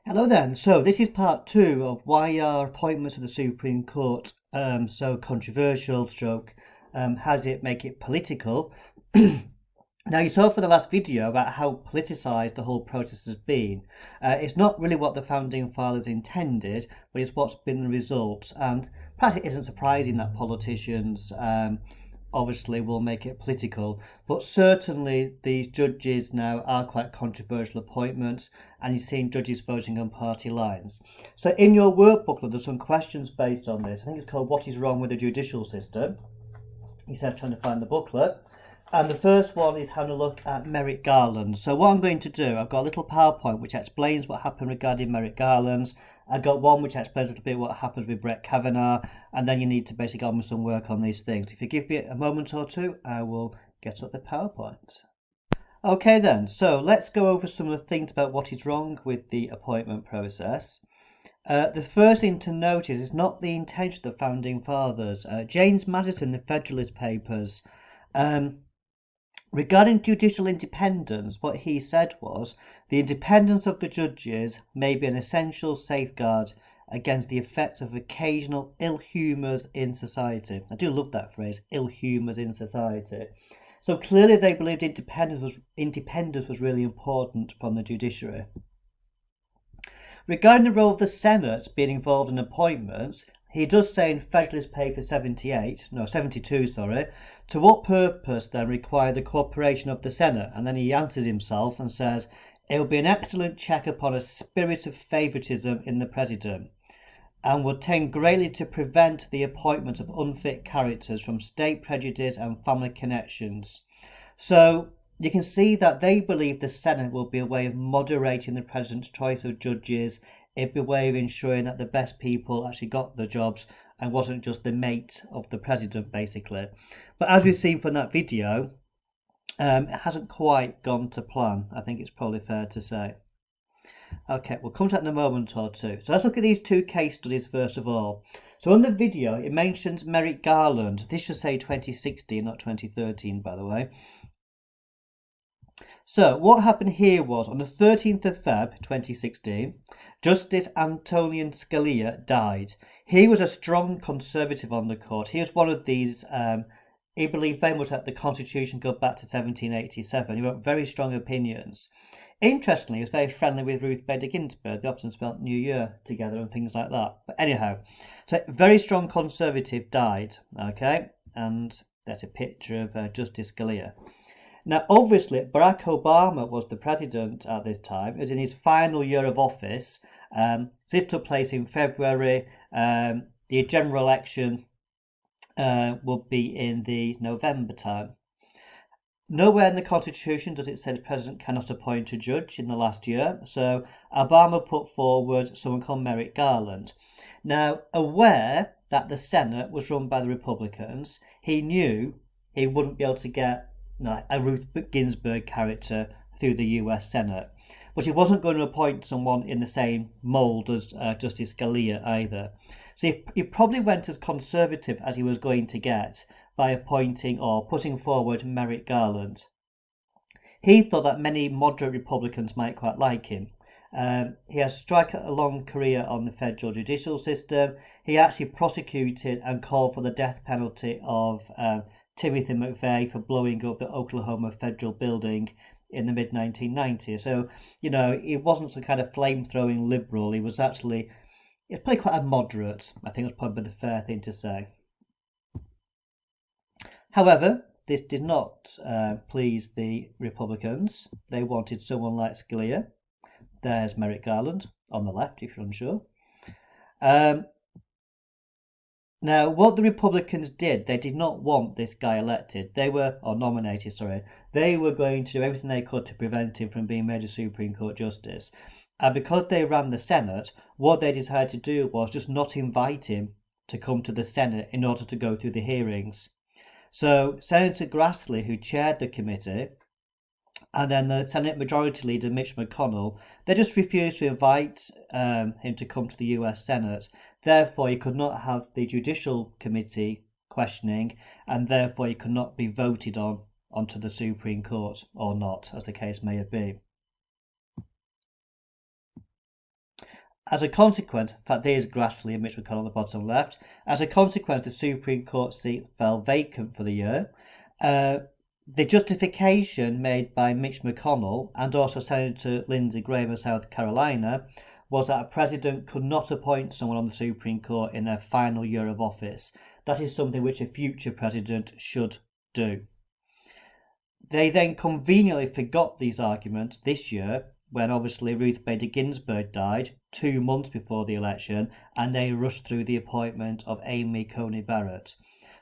Hello then. So this is part two of why are appointments to the Supreme Court so controversial, stroke, has it make it political? Now you saw for the last video about how politicised the whole process has been. It's not really what the Founding Fathers intended, but it's what's been the result. And perhaps it isn't surprising that politicians obviously will make it political, but certainly these judges now are quite controversial appointments, and you're seeing judges voting on party lines. So in your workbook, there's some questions based on this. I think it's called What is Wrong with the Judicial System? Instead of trying to find the booklet. And the first one is having a look at Merrick Garland. So what I'm going to do, I've got a little PowerPoint which explains what happened regarding Merrick Garland. I've got one which explains a little bit what happens with Brett Kavanaugh, and then you need to basically get on with some work on these things. If you give me a moment or two, I will get up the PowerPoint. Okay then, so let's go over some of the things about what is wrong with the appointment process. The first thing to notice is not the intention of the Founding Fathers. James Madison, the Federalist Papers, regarding judicial independence, what he said was, the independence of the judges may be an essential safeguard against the effects of occasional ill humours in society. I do love that phrase, ill humours in society. So clearly they believed independence was really important from the judiciary. Regarding the role of the Senate being involved in appointments, he does say in Federalist Paper 72, to what purpose then require the cooperation of the Senate? And then he answers himself and says, it would be an excellent check upon a spirit of favouritism in the President, and would tend greatly to prevent the appointment of unfit characters from state prejudice and family connections. So you can see that they believe the Senate will be a way of moderating the President's choice of judges. It'd be a way of ensuring that the best people actually got the jobs and wasn't just the mate of the President, basically. But as we've seen from that video, it hasn't quite gone to plan. I think it's probably fair to say. Okay, we'll come to that in a moment or two. So let's look at these two case studies first of all. So on the video, it mentions Merrick Garland. This should say 2016, not 2013, by the way. So what happened here was on the 13th of Feb 2016, Justice Antonin Scalia died. He was a strong conservative on the court. He was one of these, he believed very much that the Constitution goes back to 1787. He wrote very strong opinions. Interestingly, he was very friendly with Ruth Ginsburg. They often spent New Year together and things like that. But anyhow, so very strong conservative died, okay? And there's a picture of Justice Scalia. Now, obviously, Barack Obama was the president at this time. It was in his final year of office. This took place in February. The general election will be in the November time. Nowhere in the Constitution does it say the president cannot appoint a judge in the last year. So Obama put forward someone called Merrick Garland. Now, aware that the Senate was run by the Republicans, he knew he wouldn't be able to get a Ruth Ginsburg character through the US Senate. But he wasn't going to appoint someone in the same mould as Justice Scalia either. So he probably went as conservative as he was going to get by appointing or putting forward Merrick Garland. He thought that many moderate Republicans might quite like him. He has struck a long career on the federal judicial system. He actually prosecuted and called for the death penalty of Timothy McVeigh for blowing up the Oklahoma federal building in the mid-1990s. So, he wasn't some kind of flame-throwing liberal. He was probably quite a moderate. I think that's probably the fair thing to say. However, this did not please the Republicans. They wanted someone like Scalia. There's Merrick Garland on the left, if you're unsure. Now, what the Republicans did, they did not want this guy elected. Nominated, sorry. They were going to do everything they could to prevent him from being made a Supreme Court justice. And because they ran the Senate, what they decided to do was just not invite him to come to the Senate in order to go through the hearings. So Senator Grassley, who chaired the committee, and then the Senate Majority Leader Mitch McConnell, they just refused to invite him to come to the US Senate. Therefore, he could not have the Judicial Committee questioning, and therefore he could not be voted onto the Supreme Court, or not, as the case may have been. As a consequence, in fact, there's Grassley and Mitch McConnell on the bottom left. As a consequence, the Supreme Court seat fell vacant for the year. The justification made by Mitch McConnell and also Senator Lindsey Graham of South Carolina was that a president could not appoint someone on the Supreme Court in their final year of office. That is something which a future president should do. They then conveniently forgot these arguments this year when obviously Ruth Bader Ginsburg died 2 months before the election, and they rushed through the appointment of Amy Coney Barrett.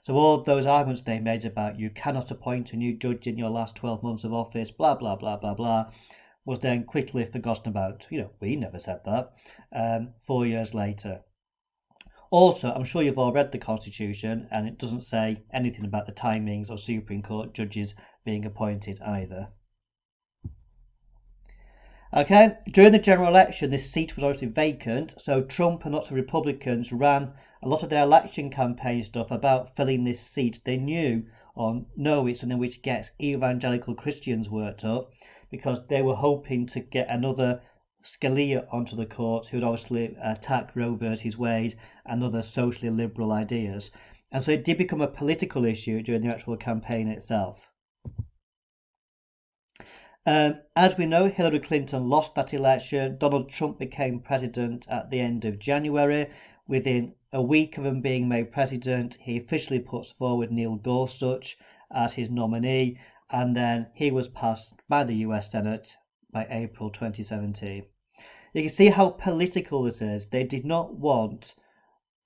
So all those arguments they made about you cannot appoint a new judge in your last 12 months of office, blah, blah, blah, blah, blah, was then quickly forgotten about. We never said that 4 years later. Also, I'm sure you've all read the Constitution, and it doesn't say anything about the timings of Supreme Court judges being appointed either. Okay, during the general election, this seat was obviously vacant, so Trump and lots of Republicans ran a lot of their election campaign stuff about filling this seat. They knew or know it's something which gets evangelical Christians worked up, because they were hoping to get another Scalia onto the court who would obviously attack Roe versus Wade and other socially liberal ideas. And so it did become a political issue during the actual campaign itself. As we know, Hillary Clinton lost that election. Donald Trump became president at the end of January. Within a week of him being made president, he officially puts forward Neil Gorsuch as his nominee, and then he was passed by the US Senate by April 2017. You can see how political this is. They did not want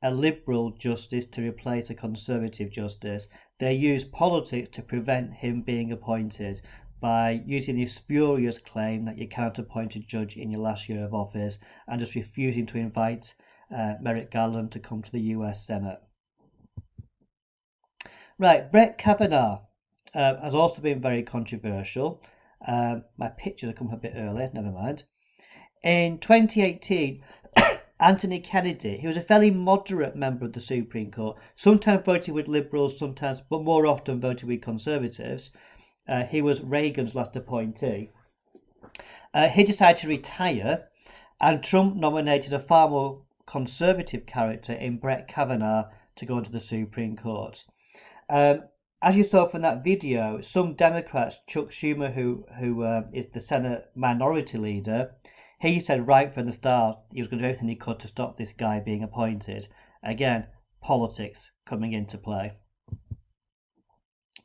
a liberal justice to replace a conservative justice. They used politics to prevent him being appointed by using the spurious claim that you can't appoint a judge in your last year of office and just refusing to invite Merrick Garland to come to the US Senate. Right, Brett Kavanaugh has also been very controversial. My pictures have come a bit early, never mind. In 2018, Anthony Kennedy, he was a fairly moderate member of the Supreme Court, sometimes voted with liberals, sometimes, but more often voted with conservatives. He was Reagan's last appointee. He decided to retire, and Trump nominated a far more conservative character in Brett Kavanaugh to go into the Supreme Court. As you saw from that video, some Democrats, Chuck Schumer, who is the Senate Minority Leader, he said right from the start he was going to do everything he could to stop this guy being appointed. Again, politics coming into play.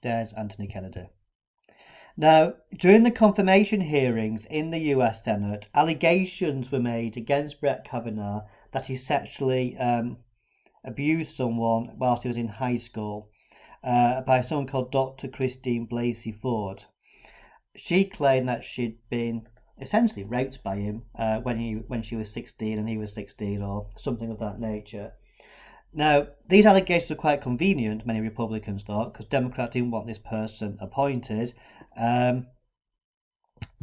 There's Anthony Kennedy. Now, during the confirmation hearings in the US Senate, allegations were made against Brett Kavanaugh that he sexually abused someone whilst he was in high school by someone called Dr. Christine Blasey Ford. She claimed that she'd been essentially raped by him when she was 16 and he was 16 or something of that nature. Now, these allegations are quite convenient, many Republicans thought, because Democrats didn't want this person appointed. And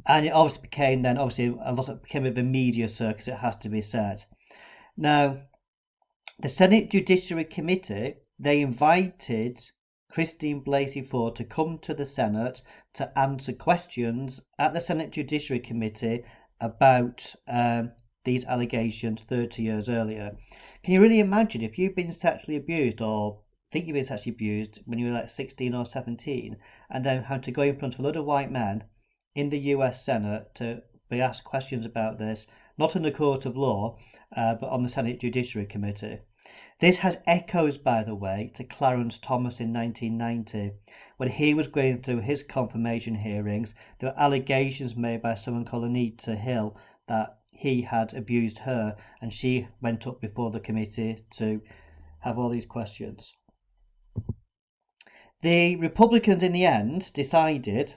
it obviously became a lot of a media circus, it has to be said. Now, the Senate Judiciary Committee, they invited Christine Blasey Ford to come to the Senate to answer questions at the Senate Judiciary Committee about these allegations 30 years earlier. Can you really imagine if you've been sexually abused or think you've been sexually abused when you were like 16 or 17 and then had to go in front of a lot of white men in the US Senate to be asked questions about this, not in the court of law, but on the Senate Judiciary Committee? This has echoes, by the way, to Clarence Thomas in 1990. When he was going through his confirmation hearings, there were allegations made by someone called Anita Hill that he had abused her, and she went up before the committee to have all these questions. The Republicans in the end decided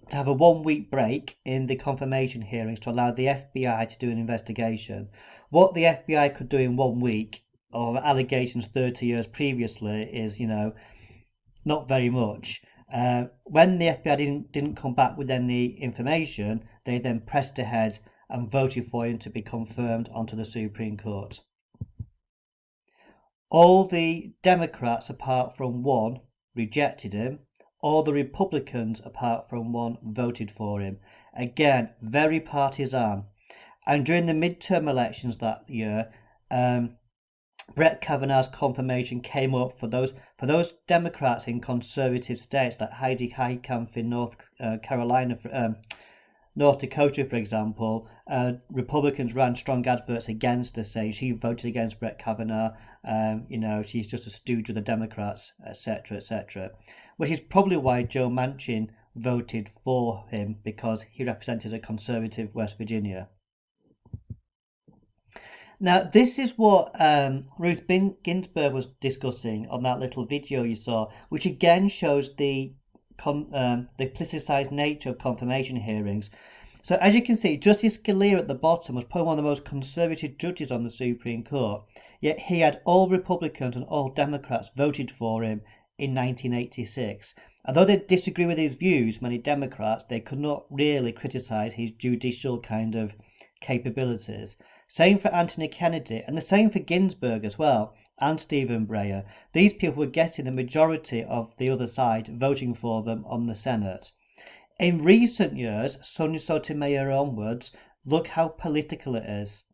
to have a 1 week break in the confirmation hearings to allow the FBI to do an investigation. What the FBI could do in 1 week of allegations 30 years previously is, not very much. When the FBI didn't come back with any information, they then pressed ahead and voted for him to be confirmed onto the Supreme Court. All the Democrats, apart from one, rejected him. All the Republicans, apart from one, voted for him. Again, very partisan. And during the midterm elections that year, Brett Kavanaugh's confirmation came up for those Democrats in conservative states like Heidi Heitkamp in North Carolina, North Dakota, for example. Republicans ran strong adverts against her, saying she voted against Brett Kavanaugh. She's just a stooge of the Democrats, etc., etc. Which is probably why Joe Manchin voted for him, because he represented a conservative West Virginia. Now, this is what Ruth Ginsburg was discussing on that little video you saw, which again shows the politicised nature of confirmation hearings. So, as you can see, Justice Scalia at the bottom was probably one of the most conservative judges on the Supreme Court, yet he had all Republicans and all Democrats voted for him in 1986. Although they disagree with his views, many Democrats, they could not really criticise his judicial kind of capabilities. Same for Anthony Kennedy, and the same for Ginsburg as well, and Stephen Breyer. These people were getting the majority of the other side voting for them on the Senate. In recent years, Sonia Sotomayor onwards, look how political it is.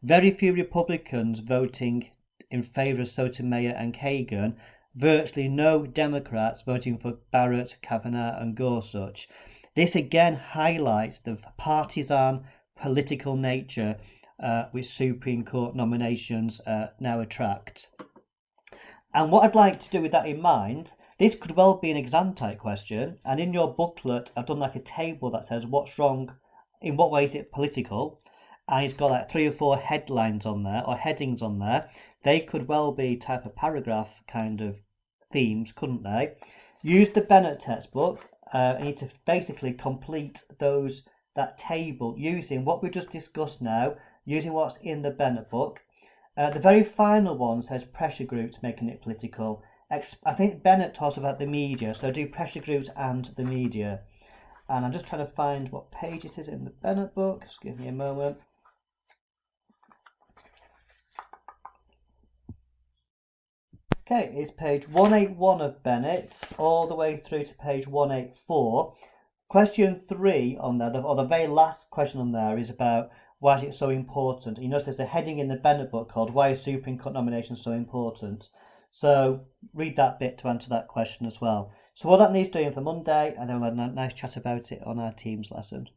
Very few Republicans voting in favour of Sotomayor and Kagan, virtually no Democrats voting for Barrett, Kavanaugh and Gorsuch. This again highlights the partisan political nature which Supreme Court nominations now attract. And what I'd like to do with that in mind, this could well be an exam type question, and in your booklet I've done like a table that says what's wrong, in what way is it political, and it's got like 3 or 4 headlines on there, or headings on there. They could well be type of paragraph kind of themes, couldn't they? Use the Bennett textbook, and you need to basically complete that table using what we just discussed now, using what's in the Bennett book. The very final one says pressure groups making it political. I think Bennett talks about the media, so do pressure groups and the media. And I'm just trying to find what page it is in the Bennett book. Just give me a moment. Okay, it's page 181 of Bennett, all the way through to page 184. Question 3 on there, or the very last question on there, is about why is it so important. You notice there's a heading in the Bennett book called Why is Supreme Court nomination so important? So read that bit to answer that question as well. So all that needs doing for Monday, and then we'll have a nice chat about it on our Teams lesson.